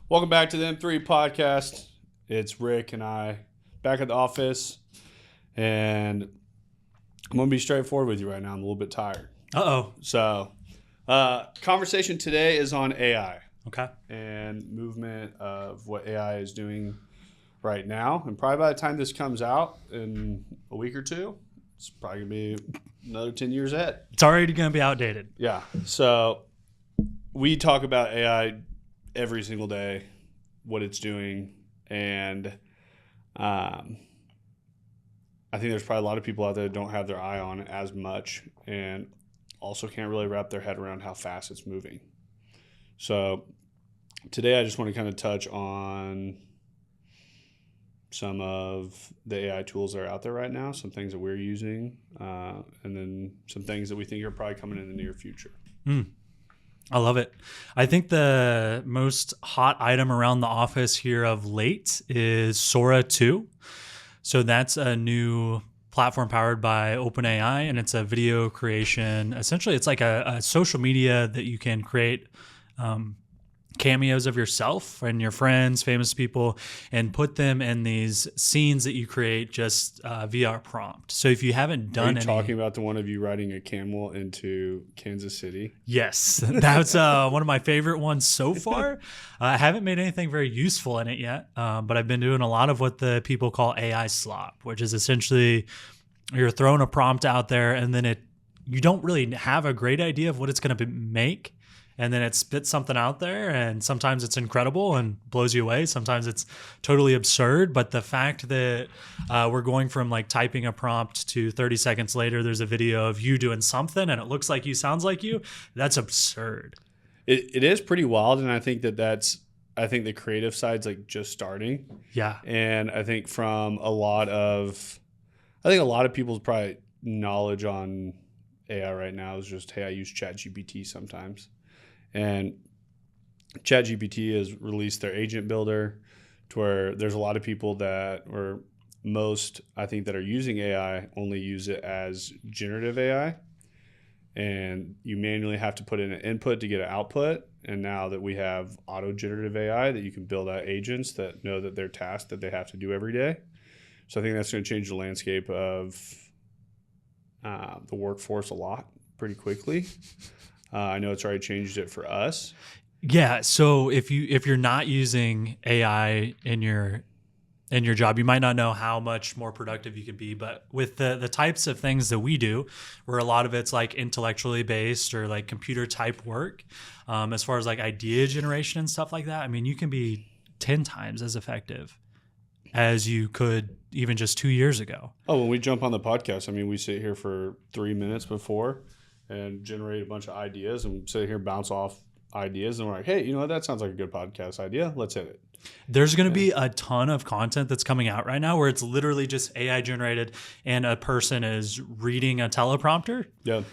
Welcome back to the M3 podcast. It's Rick and I back at the office, and I'm going to be straightforward with you right now. I'm a little bit tired. Uh-oh. So, conversation today is on AI. Okay. And movement of what AI is doing right now. And probably by the time this comes out in a week or two, it's probably going to be another 10 years ahead. It's already going to be outdated. Yeah. So we talk about AI every single day, what it's doing. And I think there's probably a lot of people out there that don't have their eye on it as much and also can't really wrap their head around how fast it's moving. So today I just want to kind of touch on some of the AI tools that are out there right now, some things that we're using, and then some things that we think are probably coming in the near future. I love it. I think the most hot item around the office here of late is Sora 2. So that's a new platform powered by OpenAI, and it's a video creation. Essentially, it's like a social media that you can create cameos of yourself and your friends, famous people, and put them in these scenes that you create just via a prompt. So if you haven't done Are you talking about the one of you riding a camel into Kansas City? Yes, that's one of my favorite ones so far. I haven't made anything very useful in it yet, but I've been doing a lot of what the people call AI slop, which is essentially you're throwing a prompt out there and then you don't really have a great idea of what it's going to make. And then it spits something out there, and sometimes it's incredible and blows you away. Sometimes it's totally absurd. But the fact that we're going from like typing a prompt to 30 seconds later, there's a video of you doing something and it looks like you, sounds like you, that's absurd. It is pretty wild, and I think I think the creative side's like just starting. Yeah. And I think a lot of people's probably knowledge on AI right now is just, hey, I use ChatGPT sometimes. And ChatGPT has released their agent builder to where there's a lot of people that, or most, I think, that are using AI only use it as generative AI. And you manually have to put in an input to get an output. And now that we have auto generative AI, that you can build out agents that know that they're tasks that they have to do every day. So I think that's going to change the landscape of the workforce a lot pretty quickly. I know it's already changed it for us. Yeah. So if you're not using AI in your job, you might not know how much more productive you could be. But with the types of things that we do, where a lot of it's like intellectually based or like computer type work, as far as like idea generation and stuff like that, I mean, you can be 10 times as effective as you could even just 2 years ago. Oh, when we jump on the podcast, I mean, we sit here for 3 minutes before and generate a bunch of ideas and sit here, bounce off ideas, and we're like, hey, you know what? That sounds like a good podcast idea. Let's hit it. There's going to be a ton of content that's coming out right now where it's literally just AI generated and a person is reading a teleprompter. Yeah.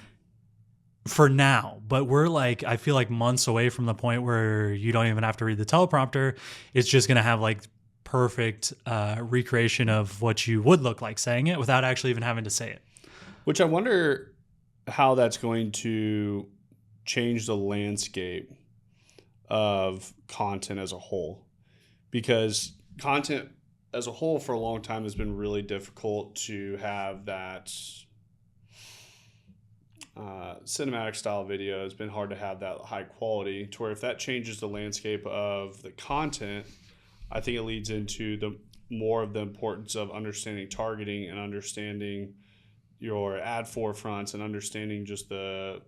For now, but we're like, I feel like months away from the point where you don't even have to read the teleprompter. It's just going to have like perfect recreation of what you would look like saying it without actually even having to say it. Which I wonder how that's going to change the landscape of content as a whole, because content as a whole for a long time has been really difficult to have that cinematic style video. It's been hard to have that high quality, to where if that changes the landscape of the content, I think it leads into the more of the importance of understanding targeting and understanding your ad forefronts and understanding just the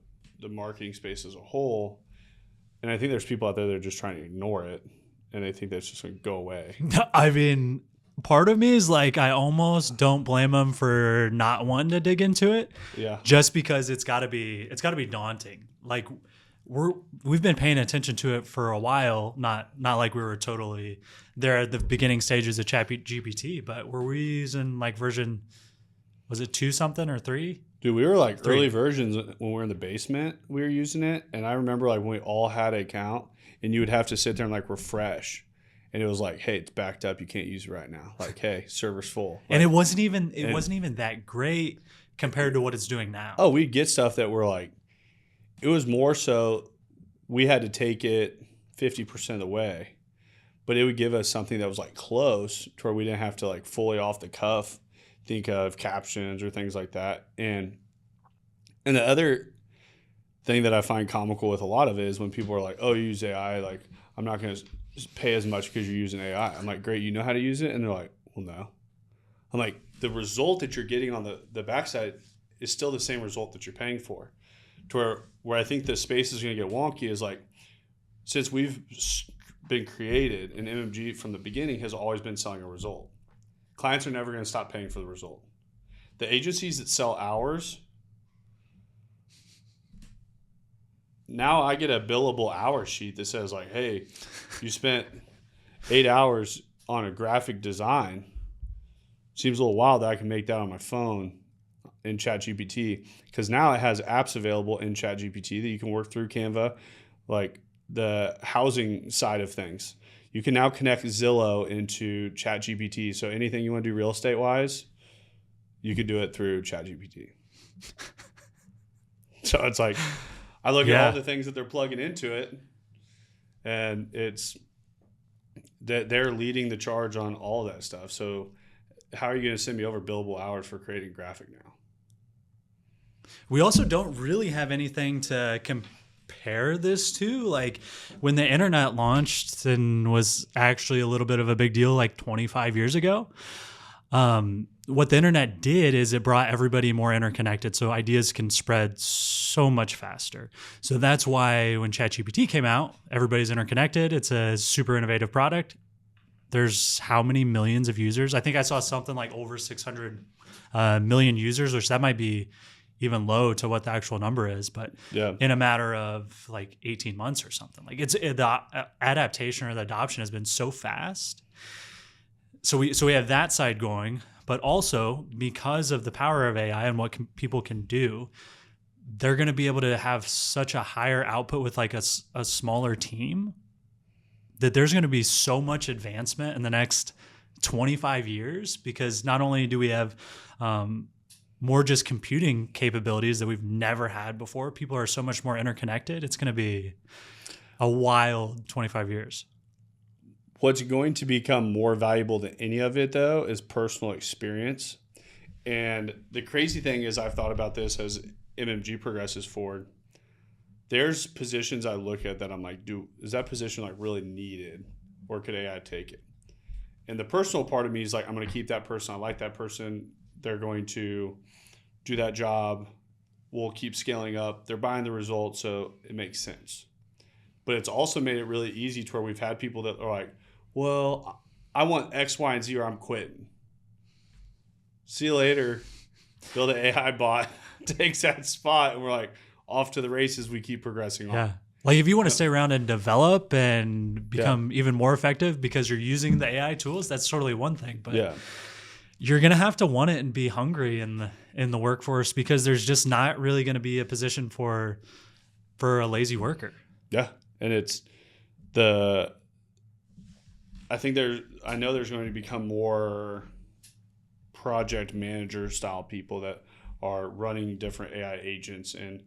marketing space as a whole. And I think there's people out there that are just trying to ignore it, and they think that's just going to go away. I mean, part of me is like, I almost don't blame them for not wanting to dig into it. Yeah. Just because it's got to be daunting. Like we've been paying attention to it for a while, not like we were totally there at the beginning stages of ChatGPT, but were we using like version, was it 2 something or 3? Dude, we were like 3 early versions when we were in the basement. We were using it, and I remember like when we all had an account, and you would have to sit there and like refresh, and it was like, hey, it's backed up, you can't use it right now. Like, hey, server's full. Like, and it wasn't even that great compared to what it's doing now. Oh, we'd get stuff that were like, it was more so we had to take it 50% of the way. but it would give us something that was like close to where we didn't have to like fully off the cuff think of captions or things like that. And the other thing that I find comical with a lot of it is when people are like, oh, you use AI, like I'm not going to pay as much because you're using AI. I'm like, great, you know how to use it? And they're like, well, no. I'm like, the result that you're getting on the backside is still the same result that you're paying for. To where I think the space is going to get wonky is like, since we've been created, and MMG from the beginning has always been selling a result. Clients are never going to stop paying for the result. The agencies that sell hours, now I get a billable hour sheet that says like, hey, you spent 8 hours on a graphic design. Seems a little wild that I can make that on my phone in ChatGPT, because now it has apps available in ChatGPT that you can work through Canva, like the housing side of things. You can now connect Zillow into ChatGPT. So anything you want to do real estate wise, you could do it through ChatGPT. So it's like, I look at all the things that they're plugging into it, and it's that they're leading the charge on all of that stuff. So how are you going to send me over billable hours for creating graphic now? We also don't really have anything to compare this to. Like when the internet launched and was actually a little bit of a big deal like 25 years ago, what the internet did is it brought everybody more interconnected, so ideas can spread so much faster. So that's why when ChatGPT came out, everybody's interconnected. It's a super innovative product. There's how many millions of users? I think I saw something like over 600 million users, which that might be even low to what the actual number is, but in a matter of like 18 months or something, like the adaptation or the adoption has been so fast. So we have that side going, but also because of the power of AI and what people can do, they're going to be able to have such a higher output with like a smaller team, that there's going to be so much advancement in the next 25 years, because not only do we have more just computing capabilities that we've never had before, people are so much more interconnected. It's going to be a wild 25 years. What's going to become more valuable than any of it, though, is personal experience. And the crazy thing is, I've thought about this as MMG progresses forward. There's positions I look at that I'm like, is that position like really needed, or could AI take it? And the personal part of me is like, I'm going to keep that person. I like that person. They're going to do that job. We'll keep scaling up. They're buying the results, so it makes sense. But it's also made it really easy to where we've had people that are like, well, I want X, Y, and Z, or I'm quitting. See you later. Build an AI bot, takes that spot, and we're like, off to the races. We keep progressing on. Yeah. Like if you want to stay around and develop and become even more effective because you're using the AI tools, that's totally one thing. But you're going to have to want it and be hungry in the workforce, because there's just not really going to be a position for a lazy worker. Yeah. And I know there's going to become more project manager style people that are running different AI agents and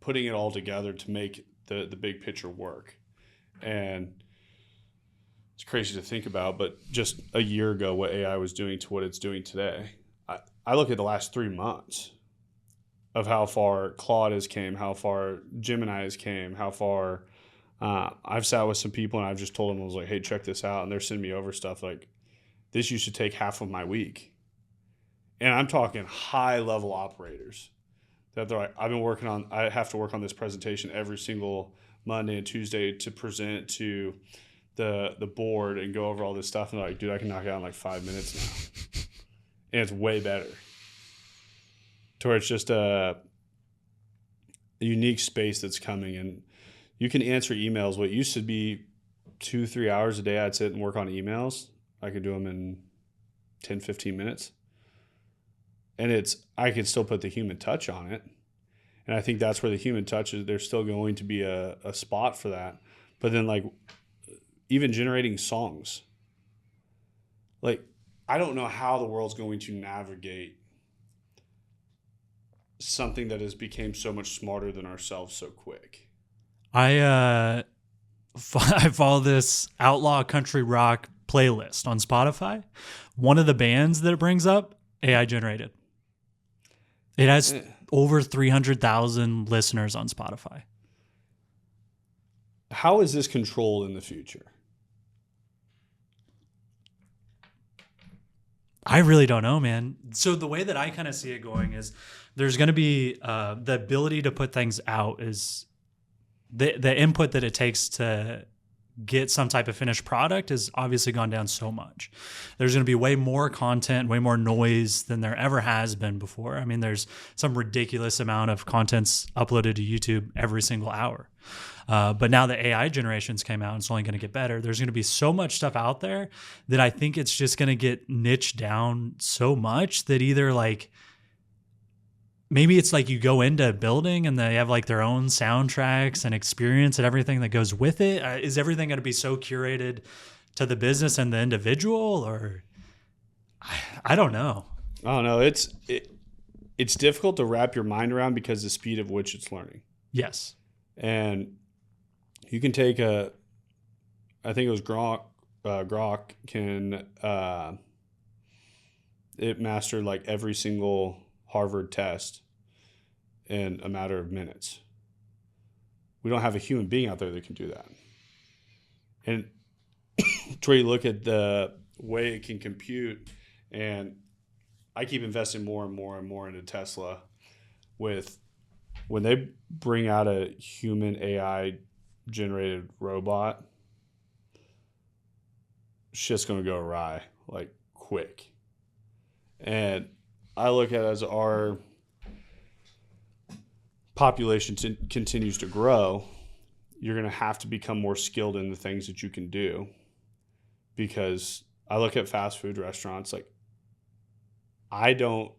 putting it all together to make the big picture work. And it's crazy to think about, but just a year ago, what AI was doing to what it's doing today, I look at the last 3 months of how far Claude has came, how far Gemini has came, how far I've sat with some people and I've just told them, I was like, hey, check this out. And they're sending me over stuff like, this used to take half of my week. And I'm talking high level operators that they're like, I have to work on this presentation every single Monday and Tuesday to present to the board and go over all this stuff. And they're like, dude, I can knock it out in like 5 minutes now. And it's way better. To where it's just a unique space that's coming. And you can answer emails. What used to be 2-3 hours a day, I'd sit and work on emails. I could do them in 10-15 minutes. And I could still put the human touch on it. And I think that's where the human touch is. There's still going to be a spot for that. But then like even generating songs, like I don't know how the world's going to navigate something that has become so much smarter than ourselves so quick. I I follow this outlaw country rock playlist on Spotify. One of the bands that it brings up, AI generated. It has over 300,000 listeners on Spotify. How is this controlled in the future? I really don't know, man. So the way that I kind of see it going is there's going to be the ability to put things out is the input that it takes to get some type of finished product has obviously gone down so much. There's going to be way more content, way more noise than there ever has been before. I mean, there's some ridiculous amount of contents uploaded to YouTube every single hour. But now the AI generations came out and it's only going to get better. There's going to be so much stuff out there that I think it's just going to get niched down so much that either like, maybe it's like you go into a building and they have like their own soundtracks and experience and everything that goes with it. Is everything going to be so curated to the business and the individual, or I don't know. I don't know. It's difficult to wrap your mind around because the speed of which it's learning. Yes. And you can take I think it was Grok can, it mastered like every single Harvard test in a matter of minutes. We don't have a human being out there that can do that. And to where you look at the way it can compute, and I keep investing more and more and more into Tesla with when they bring out a human AI generated robot, shit's going to go awry like quick. And I look at it as our population continues to grow, you're going to have to become more skilled in the things that you can do. Because I look at fast food restaurants, like I don't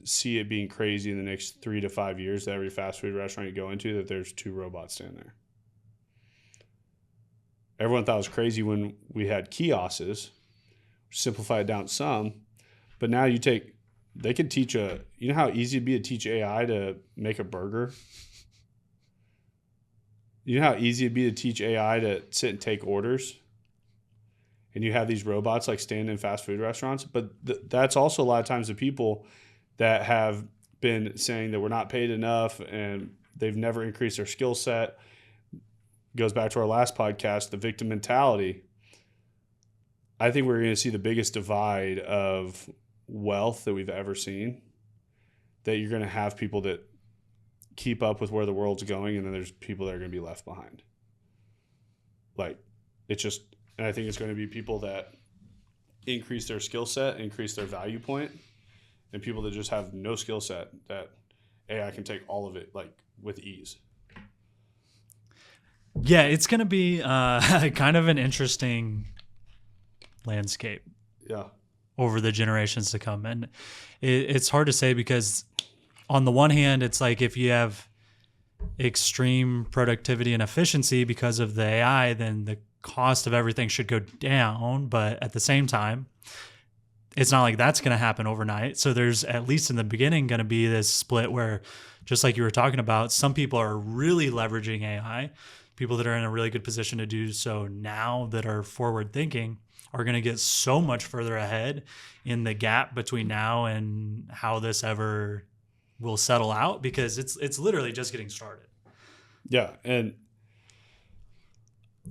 see it being crazy in the next 3 to 5 years that every fast food restaurant you go into that there's 2 robots standing there. Everyone thought it was crazy when we had kiosks, simplified down some, but now they could teach you know how easy it'd be to teach AI to make a burger? You know how easy it'd be to teach AI to sit and take orders? And you have these robots like standing in fast food restaurants, but that's also a lot of times the people that have been saying that we're not paid enough and they've never increased their skill set. Goes back to our last podcast, the victim mentality. I think we're going to see the biggest divide of wealth that we've ever seen, that you're going to have people that keep up with where the world's going, and then there's people that are going to be left behind. Like, it's just, and I think it's going to be people that increase their skill set, increase their value point, and people that just have no skill set that AI can take all of it like with ease. Yeah, it's going to be kind of an interesting landscape. Yeah. Over the generations to come. And it's hard to say because on the one hand, it's like if you have extreme productivity and efficiency because of the AI, then the cost of everything should go down. But at the same time, it's not like that's going to happen overnight. So there's, at least in the beginning, going to be this split where, just like you were talking about, some people are really leveraging AI. People that are in a really good position to do so now that are forward thinking are going to get so much further ahead in the gap between now and how this ever will settle out, because it's literally just getting started. Yeah. And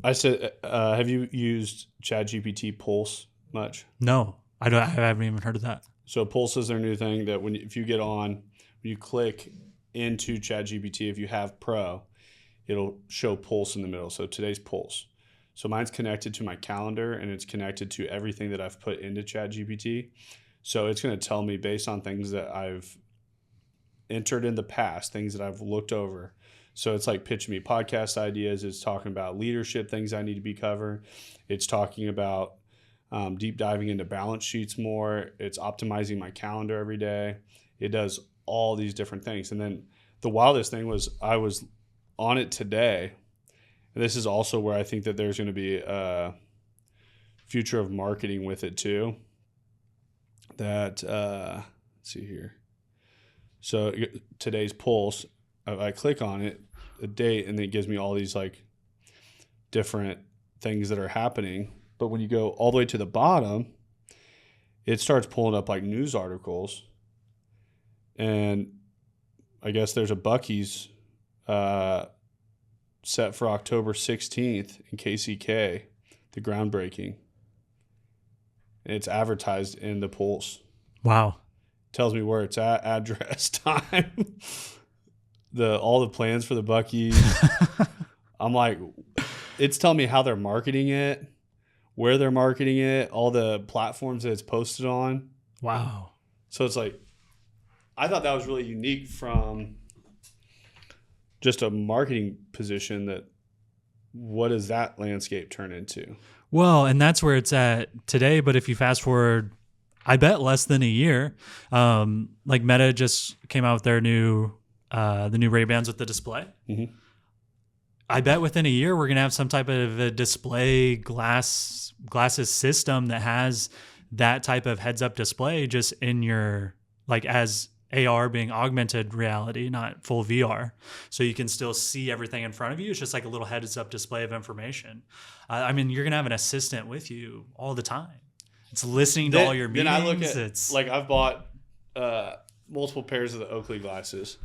I said, have you used ChatGPT Pulse much? No, I haven't even heard of that. So Pulse is their new thing that if you get on, when you click into ChatGPT, if you have Pro, it'll show Pulse in the middle. So today's Pulse. So mine's connected to my calendar and it's connected to everything that I've put into ChatGPT. So it's going to tell me based on things that I've entered in the past, things that I've looked over. So it's like pitching me podcast ideas. It's talking about leadership, things I need to be covered. It's talking about deep diving into balance sheets more. It's optimizing my calendar every day. It does all these different things. And then the wildest thing was I was on it today. And this is also where I think that there's going to be a future of marketing with it too. That, let's see here. So today's Pulse, I click on it, a date, and then it gives me all these like different things that are happening. But when you go all the way to the bottom, it starts pulling up like news articles. And I guess there's a Buc-ee's set for October 16th in KCK, the groundbreaking. And it's advertised in the Pulse. Wow. Tells me where it's at, address, time, all the plans for the Buc-ee's. I'm like, it's telling me how they're marketing it, where they're marketing it, all the platforms that it's posted on. Wow. So it's like, I thought that was really unique from just a marketing position. That what does that landscape turn into? Well, and that's where it's at today. But if you fast forward, I bet less than a year, like Meta just came out with their new, the new Ray-Bans with the display. Mm-hmm. I bet within a year we're gonna have some type of a display glasses system that has that type of heads-up display just in your, like, as AR being augmented reality, not full VR. So you can still see everything in front of you. It's just like a little heads-up display of information. I mean, you're gonna have an assistant with you all the time. It's listening to all your meetings. Then I look at, like, I've bought multiple pairs of the Oakley glasses,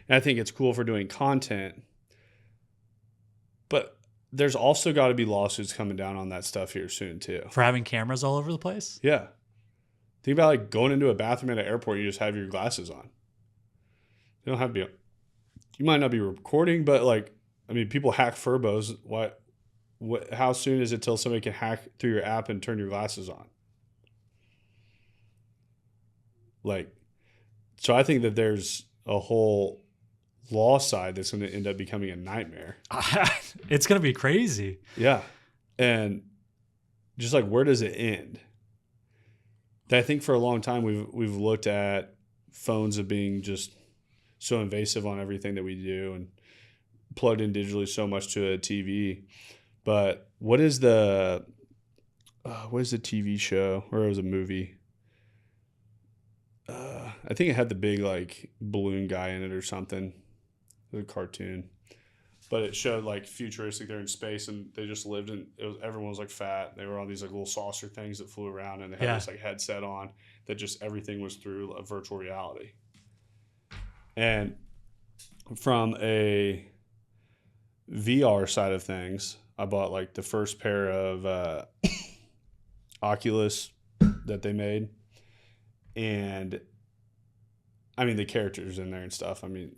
and I think it's cool for doing content. But there's also got to be lawsuits coming down on that stuff here soon too. For having cameras all over the place? Yeah. Think about like going into a bathroom at an airport, you just have your glasses on. You don't have to be, you might not be recording, but like, I mean, people hack Furbos. How soon is it till somebody can hack through your app and turn your glasses on? Like, so I think that there's a whole law side that's going to end up becoming a nightmare. It's going to be crazy. Yeah. And just like, where does it end? I think for a long time we've looked at phones as being just so invasive on everything that we do and plugged in digitally so much to a TV. But what is the TV show, or it was a movie? I think it had the big like balloon guy in it or something. It was a cartoon, but it showed like futuristic. They're in space and they just lived in. Everyone was like fat. They were on these like little saucer things that flew around, and they had this like headset on that just everything was through a virtual reality. And from a VR side of things, I bought like the first pair of Oculus that they made, and I mean the characters in there and stuff. I mean,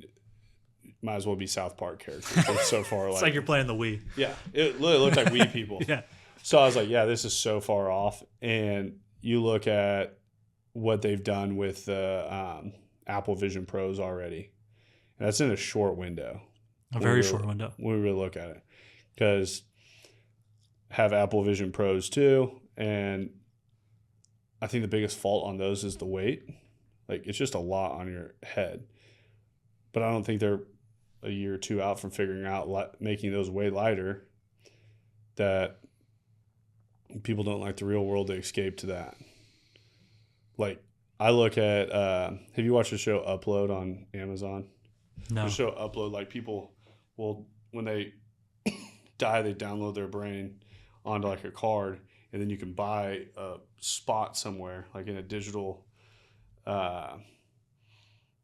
might as well be South Park characters. They're so far It's like you're playing the Wii. Yeah, it literally looked like Wii people. Yeah. So I was like, yeah, this is so far off. And you look at what they've done with the Apple Vision Pros already, and that's in a short window. A very short window. When we really look at it, because have Apple Vision Pros too, and I think the biggest fault on those is the weight. Like, it's just a lot on your head. But I don't think they're a year or two out from figuring out making those way lighter, that people don't like the real world to escape to that. Like, I look at, have you watched the show Upload on Amazon? No. The show Upload, like, people will, when they die, they download their brain onto like a card, and then you can buy a spot somewhere, like in a digital,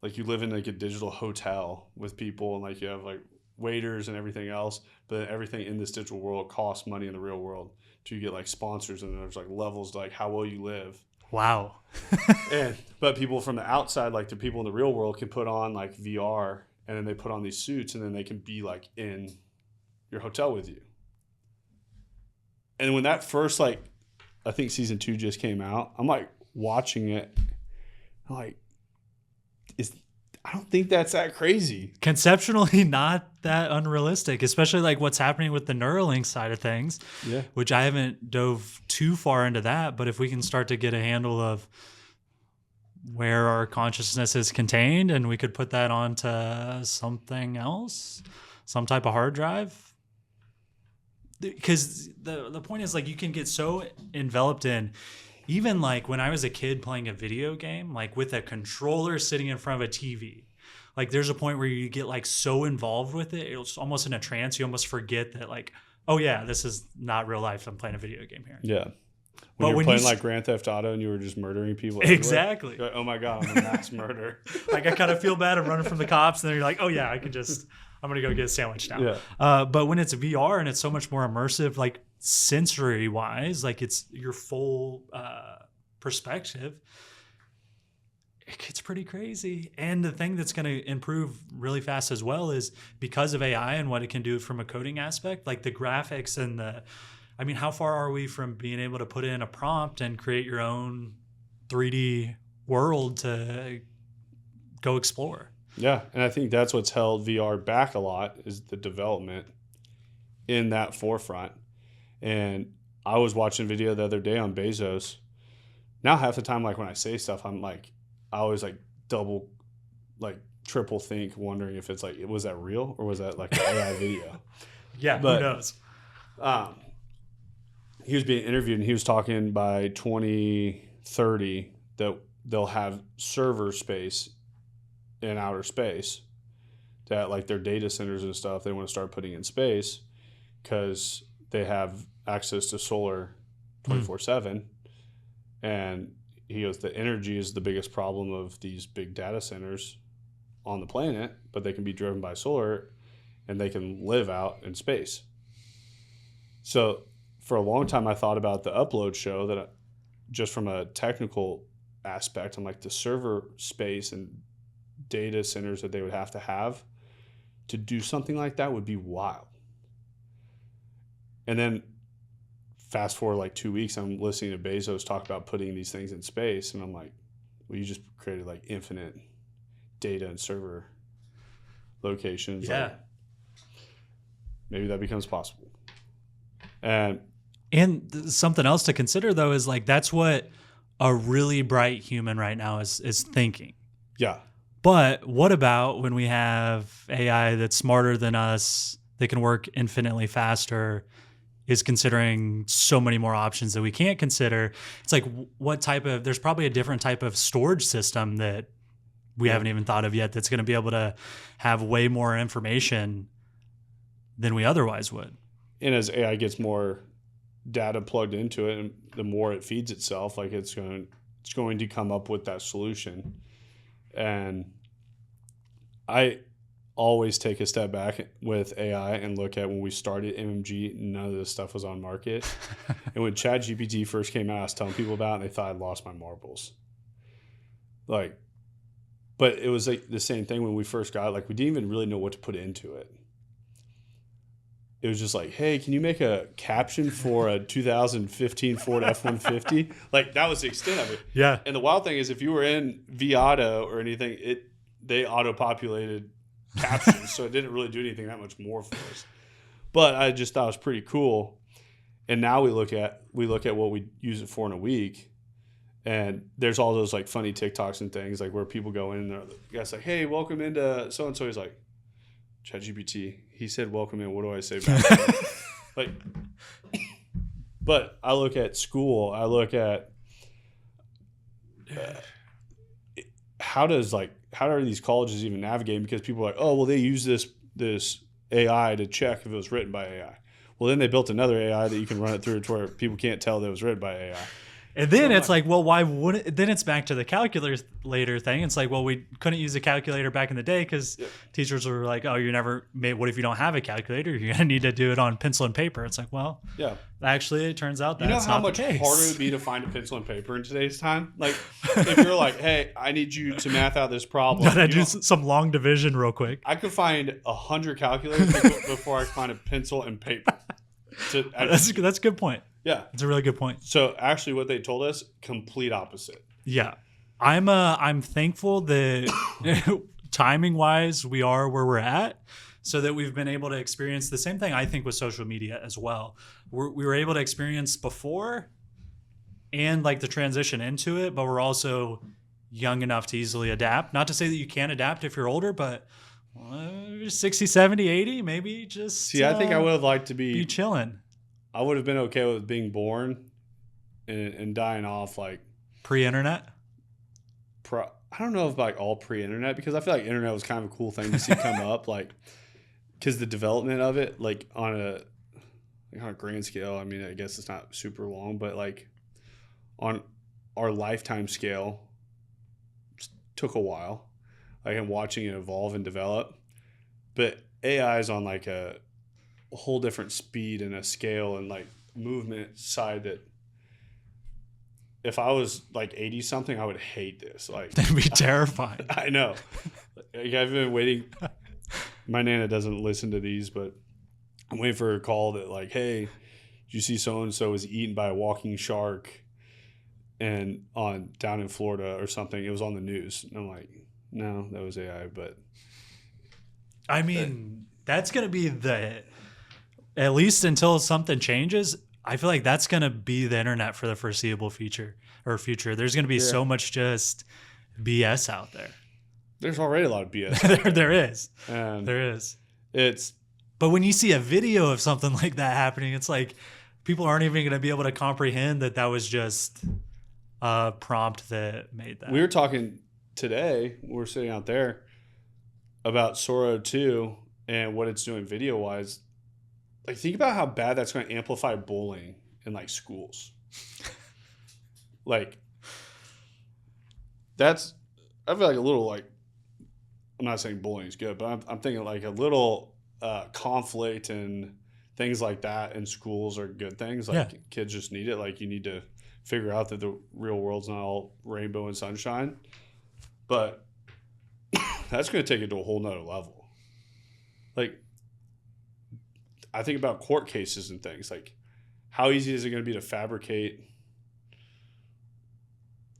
like you live in like a digital hotel with people, and like you have like waiters and everything else, but everything in this digital world costs money in the real world. So you get like sponsors, and there's like levels to like how well you live. Wow. But people from the outside, like the people in the real world, can put on like VR, and then they put on these suits, and then they can be like in your hotel with you. And when that first, like, I think season 2 just came out, I'm like watching it, I'm like, I don't think that's that crazy. Conceptually, not that unrealistic, especially like what's happening with the Neuralink side of things. Yeah. Which I haven't dove too far into that, but if we can start to get a handle of where our consciousness is contained, and we could put that onto something else, some type of hard drive. Because the point is, like, you can get so enveloped in, even like when I was a kid playing a video game, like with a controller sitting in front of a TV, like there's a point where you get like so involved with it, it's almost in a trance. You almost forget that like oh yeah, this is not real life. I'm playing a video game here. Yeah. But When you're when playing you like Grand Theft Auto and you were just murdering people everywhere, exactly, you're like, oh my God, I'm a mass murderer. like I kind of feel bad. I'm running from the cops, and then you're like, oh yeah, I'm gonna go get a sandwich now. Yeah. But when it's VR and it's so much more immersive, like sensory wise, like it's your full perspective, it gets pretty crazy. And the thing that's going to improve really fast as well is because of AI and what it can do from a coding aspect, like the graphics and I mean, how far are we from being able to put in a prompt and create your own 3D world to go explore? Yeah. And I think that's what's held VR back a lot is the development in that forefront. And I was watching a video the other day on Bezos. Now half the time, like when I say stuff, I'm like, I always like double, like triple think, wondering if it's like, was that real or was that like an AI video? Yeah, but, who knows? He was being interviewed and he was talking by 2030 that they'll have server space in outer space that like their data centers and stuff they want to start putting in space because they have access to solar 24/7. And he goes, the energy is the biggest problem of these big data centers on the planet, but they can be driven by solar and they can live out in space. So for a long time, I thought about the upload show that just from a technical aspect, I'm like the server space and data centers that they would have to do something like that would be wild. And then fast forward like 2 weeks, I'm listening to Bezos talk about putting these things in space. And I'm like, well, you just created like infinite data and server locations. Yeah. Like, maybe that becomes possible. And something else to consider though is like that's what a really bright human right now is thinking. Yeah. But what about when we have AI that's smarter than us, that can work infinitely faster, is considering so many more options that we can't consider? It's like there's probably a different type of storage system that we haven't even thought of yet that's going to be able to have way more information than we otherwise would. And as AI gets more data plugged into it, and the more it feeds itself, like it's going to come up with that solution. And I always take a step back with AI and look at when we started MMG, none of this stuff was on market. And when ChatGPT first came out, I was telling people about it and they thought I'd lost my marbles. Like, but it was like the same thing when we first got it. Like we didn't even really know what to put into it. It was just like, hey, can you make a caption for a 2015 Ford F-150? Like that was the extent of it. Yeah. And the wild thing is if you were in Viato or anything, they auto-populated captions, so it didn't really do anything that much more for us. But I just thought it was pretty cool. And now we look at what we use it for in a week. And there's all those like funny TikToks and things like where people go in and the guy's like, hey, welcome into so-and-so. He's like, ChatGPT, he said welcome in, what do I say back? Like, but I look at school, I look at how are these colleges even navigating? Because people are like, oh well, they use this AI to check if it was written by AI. Well, then they built another AI that you can run it through to where people can't tell that it was written by AI. And then it's like, well, why wouldn't? Then it's back to the calculator thing. It's like, well, we couldn't use a calculator back in the day because teachers were like, oh, you never made. What if you don't have a calculator? You're gonna need to do it on pencil and paper. It's like, well, yeah. Actually, it turns out that's not the case. You know how much harder it would be to find a pencil and paper in today's time? Like, if you're like, hey, I need you to math out this problem. Gotta do some long division real quick. I could find 100 calculators before I find a pencil and paper. That's a good point. Yeah, it's a really good point. So actually, what they told us, complete opposite. Yeah, I'm thankful that timing wise we are where we're at, so that we've been able to experience the same thing. I think with social media as well, we were able to experience before, and like the transition into it, but we're also young enough to easily adapt. Not to say that you can't adapt if you're older, but 60, 70, 80, maybe just. See, I think I would have liked to be chilling. I would have been okay with being born and dying off like pre-internet. I don't know if like all pre-internet, because I feel like internet was kind of a cool thing to see come up, like because the development of it, like on like on a grand scale, I mean, I guess it's not super long, but like on our lifetime scale, it took a while. Like I'm watching it evolve and develop, but AI is on like a whole different speed and a scale and like movement side that if I was like 80 something, I would hate this. Like That'd be terrifying. I know. Like, I've been waiting. My Nana doesn't listen to these, but I'm waiting for a call that like, hey, did you see so-and-so was eaten by a walking shark and down in Florida or something? It was on the news. And I'm like, no, that was AI. But I mean, that's going to be at least until something changes, I feel like that's going to be the internet for the foreseeable future. There's going to be so much just BS out there. There's already a lot of BS. There is. And there is. It's. But when you see a video of something like that happening, it's like people aren't even going to be able to comprehend that was just a prompt that made that. We were talking today, we were sitting out there about Sora 2 and what it's doing video wise. Like, think about how bad that's going to amplify bullying in like schools. Like, I feel like a little like, I'm not saying bullying is good, but I'm thinking like a little conflict and things like that in schools are good things. Like kids just need it. Like you need to figure out that the real world's not all rainbow and sunshine. But that's going to take it to a whole nother level. Like, I think about court cases and things. Like, how easy is it going to be to fabricate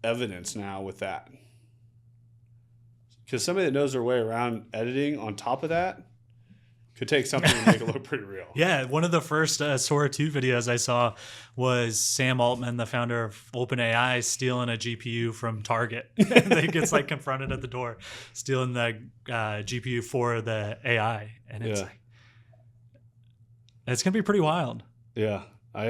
evidence now with that? Because somebody that knows their way around editing on top of that could take something and make it look pretty real. Yeah, one of the first Sora 2 videos I saw was Sam Altman, the founder of OpenAI, stealing a GPU from Target. He gets like confronted at the door, stealing the GPU for the AI. And it's like, it's going to be pretty wild. Yeah. I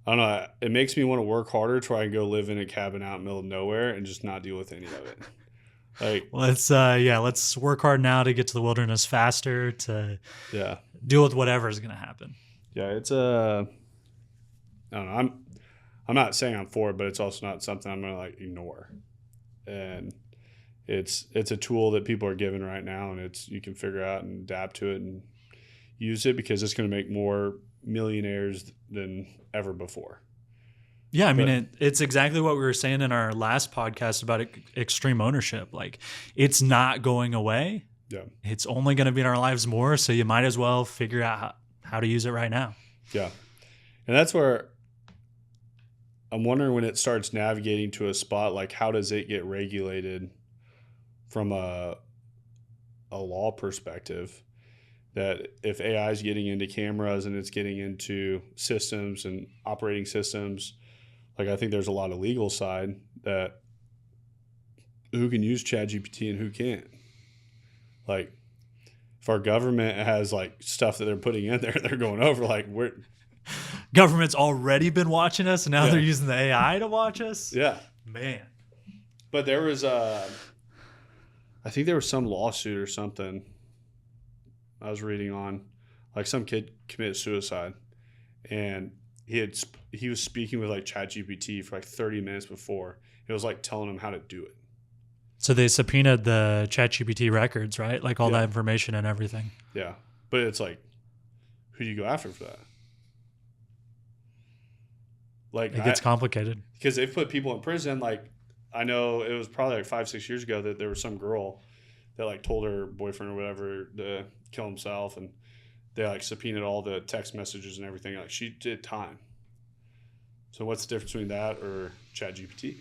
don't know. It makes me want to work harder, try and go live in a cabin out in the middle of nowhere and just not deal with any of it. Like, let's work hard now to get to the wilderness faster to deal with whatever is going to happen. Yeah, it's I don't know. I'm not saying I'm for it, but it's also not something I'm going to like ignore. And it's a tool that people are given right now, and you can figure out and adapt to it and use it because it's going to make more millionaires than ever before. Yeah, I mean, it's exactly what we were saying in our last podcast about extreme ownership. Like, it's not going away. Yeah. It's only going to be in our lives more, so you might as well figure out how to use it right now. Yeah. And that's where I'm wondering when it starts navigating to a spot, like how does it get regulated from a law perspective? That if AI is getting into cameras and it's getting into systems and operating systems, like I think there's a lot of legal side that who can use ChatGPT and who can't. Like if our government has like stuff that they're putting in there, they're going over like government's already been watching us and now they're using the AI to watch us. Yeah, man. But there was I think there was some lawsuit or something I was reading on, like some kid committed suicide, and he was speaking with like ChatGPT for like 30 minutes before. It was like telling him how to do it. So they subpoenaed the ChatGPT records, right? Like all that information and everything. Yeah, but it's like, who do you go after for that? Like it gets complicated because they've put people in prison. Like I know it was probably like 5-6 years ago that there was some girl that like told her boyfriend or whatever to kill himself, and they like subpoenaed all the text messages and everything. Like she did time. So what's the difference between that or ChatGPT?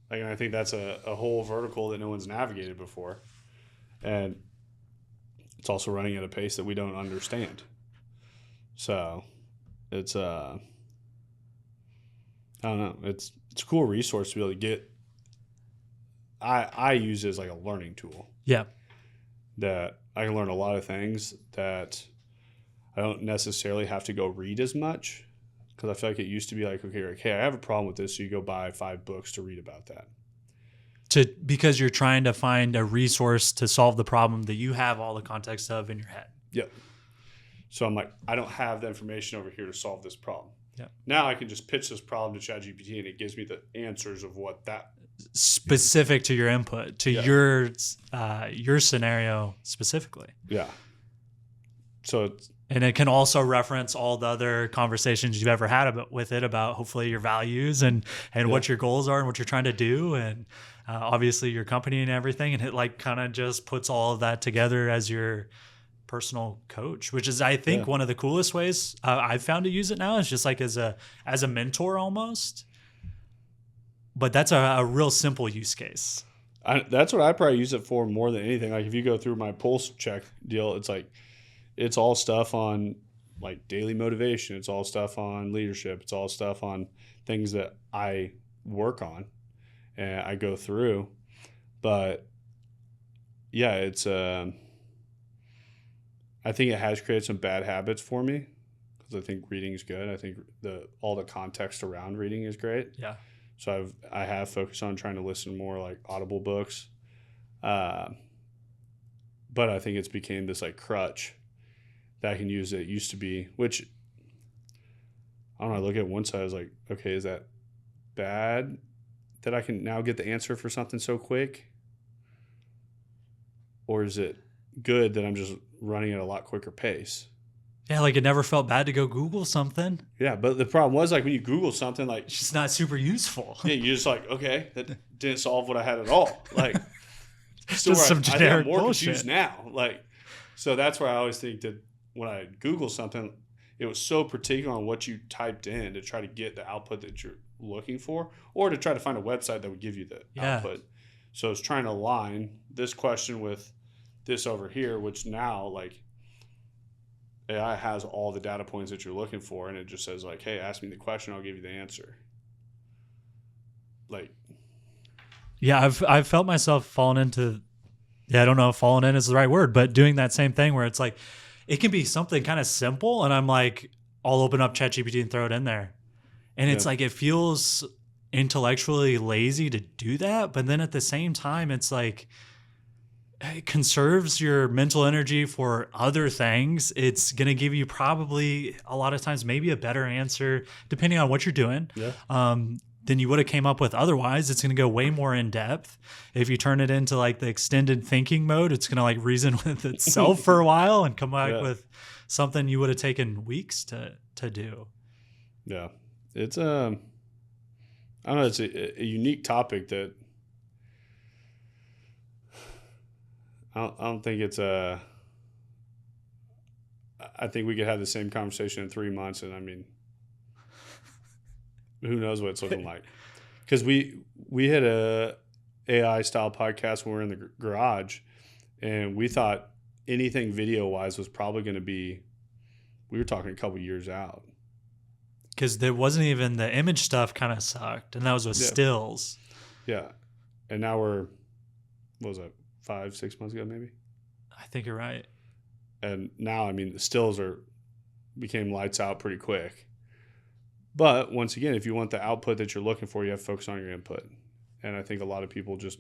Like, and I think that's a whole vertical that no one's navigated before, and it's also running at a pace that we don't understand. So it's I don't know. It's a cool resource to be able to get. I use it as like a learning tool. Yeah. That I can learn a lot of things that I don't necessarily have to go read as much, because I feel like it used to be like, okay, I have a problem with this, so you go buy 5 books to read about that. because you're trying to find a resource to solve the problem that you have all the context of in your head. Yep. So I'm like, I don't have the information over here to solve this problem. Yep. Now I can just pitch this problem to ChatGPT and it gives me the answers of what that specific to your input, to your scenario specifically. Yeah. So and it can also reference all the other conversations you've ever had with it about hopefully your values and what your goals are and what you're trying to do, and obviously your company and everything. And it like kind of just puts all of that together as your personal coach, which is, I think, one of the coolest ways I've found to use it now. Is just like as a mentor almost. But that's a real simple use case. That's what I probably use it for more than anything. Like if you go through my Pulse check deal, it's like, it's all stuff on like daily motivation. It's all stuff on leadership. It's all stuff on things that I work on and I go through. But yeah, it's, I think it has created some bad habits for me because I think reading is good. I think all the context around reading is great. Yeah. So I have focused on trying to listen more like Audible books. But I think it's became this like crutch that I can use that it used to be, which I don't know, I look at one side, I was like, okay, is that bad that I can now get the answer for something so quick? Or is it good that I'm just running at a lot quicker pace? Yeah, like it never felt bad to go Google something. Yeah, but the problem was like when you Google something, like it's just not super useful. Yeah, you're just like, okay, that didn't solve what I had at all. Like, just some generic more bullshit confused now. Like, so that's why I always think that when I Google something, it was so particular on what you typed in to try to get the output that you're looking for, or to try to find a website that would give you the output. So it's trying to align this question with this over here, which now like AI has all the data points that you're looking for, and it just says like, hey, ask me the question, I'll give you the answer. Like, yeah, I've felt myself falling into, I don't know if falling in is the right word, but doing that same thing where it's like, it can be something kind of simple, and I'm like, I'll open up ChatGPT and throw it in there. And it's like, it feels intellectually lazy to do that, but then at the same time, it's like, it conserves your mental energy for other things. It's going to give you probably a lot of times maybe a better answer depending on what you're doing than you would have came up with otherwise. It's going to go way more in depth. If you turn it into like the extended thinking mode, it's going to like reason with itself for a while and come back with something you would have taken weeks to do. Yeah. It's I don't know, it's a unique topic that I don't think it's I think we could have the same conversation in 3 months, and I mean, who knows what it's looking like? Because we had a AI style podcast when we were in the garage, and we thought anything video wise was probably going to be, we were talking a couple years out. Because there wasn't even the image stuff kind of sucked, and that was with stills. Yeah, and now we're, what was it, 5-6 months ago maybe? I think you're right. And now, I mean, the stills became lights out pretty quick. But once again, if you want the output that you're looking for, you have to focus on your input. And I think a lot of people just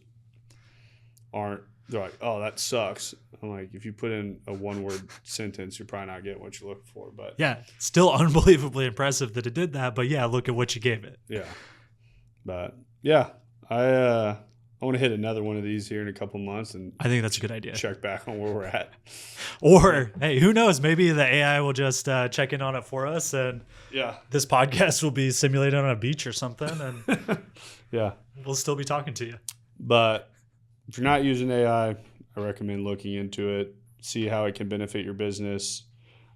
aren't, they're like, oh, that sucks. I'm like, if you put in a one-word sentence, you're probably not getting what you're looking for. But yeah, still unbelievably impressive that it did that. But yeah, look at what you gave it. Yeah. But yeah, I want to hit another one of these here in a couple months, and I think that's a good idea. Check back on where we're at. Or hey, who knows? Maybe the AI will just check in on it for us, and this podcast will be simulated on a beach or something, and we'll still be talking to you. But if you're not using AI, I recommend looking into it, see how it can benefit your business.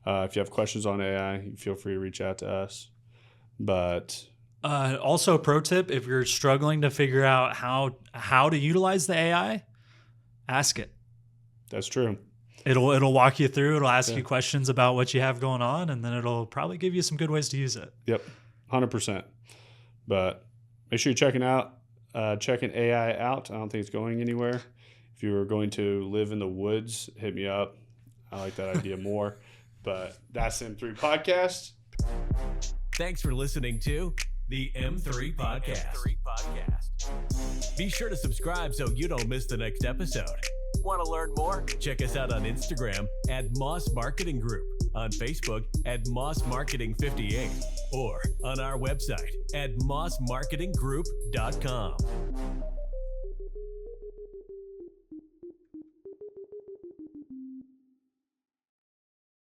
If you have questions on AI, feel free to reach out to us. But also, a pro tip: if you're struggling to figure out how to utilize the AI, ask it. That's true. It'll walk you through. It'll ask you questions about what you have going on, and then it'll probably give you some good ways to use it. Yep, 100%. But make sure you're checking AI out. I don't think it's going anywhere. If you were going to live in the woods, hit me up. I like that idea more. But that's M3 Podcast. Thanks for listening to the M3 Podcast. Be sure to subscribe so you don't miss the next episode. Want to learn more? Check us out on Instagram at Moss Marketing Group, on Facebook at Moss Marketing 58, or on our website at mossmarketinggroup.com.